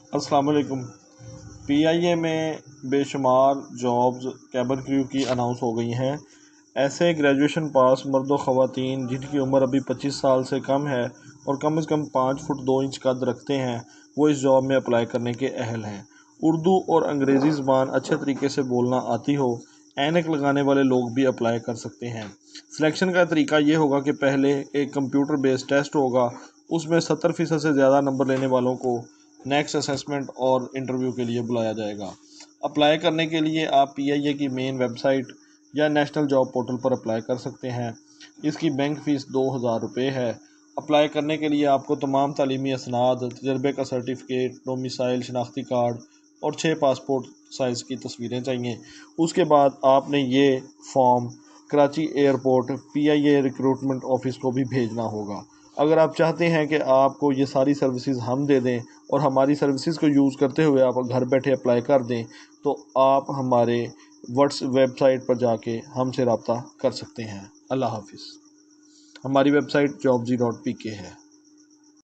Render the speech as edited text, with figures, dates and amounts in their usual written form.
अस्सलाम वालेकुम। PIA में बेशुमार जॉब्स कैबिन क्रू की अनाउंस हो गई हैं। ऐसे ग्रेजुएशन पास मर्द व ख़वातीन जिनकी उम्र अभी 25 साल से कम है और कम से कम 5 फुट 2 इंच कद रखते हैं, वो इस जॉब में अप्लाई करने के अहल हैं। उर्दू और अंग्रेज़ी ज़बान अच्छे तरीके से बोलना आती हो, ऐनक लगाने वाले लोग भी अप्लाई कर सकते हैं। सिलेक्शन का तरीका ये होगा कि पहले एक कंप्यूटर बेस्ड टेस्ट होगा, उसमें 70% से ज़्यादा नंबर लेने वालों को नेक्स्ट असेसमेंट और इंटरव्यू के लिए बुलाया जाएगा। अप्लाई करने के लिए आप PIA की मेन वेबसाइट या नेशनल जॉब पोर्टल पर अप्लाई कर सकते हैं। इसकी बैंक फ़ीस 2000 रुपये है। अप्लाई करने के लिए आपको तमाम तालीमी असनाद, तजर्बे का सर्टिफिकेट, डोमिसाइल शनाख्ती कार्ड और 6 पासपोर्ट साइज़ की तस्वीरें चाहिए। उसके बाद आपने ये form Karachi airport PIA recruitment office को भी भेजना होगा। अगर आप चाहते हैं कि आपको ये सारी सर्विसेज हम दे दें और हमारी सर्विसेज को यूज़ करते हुए आप घर बैठे अप्लाई कर दें, तो आप हमारे वेबसाइट पर जाके हमसे रब्ता कर सकते हैं। अल्लाह हाफिज़। हमारी वेबसाइट jobzy.pk है।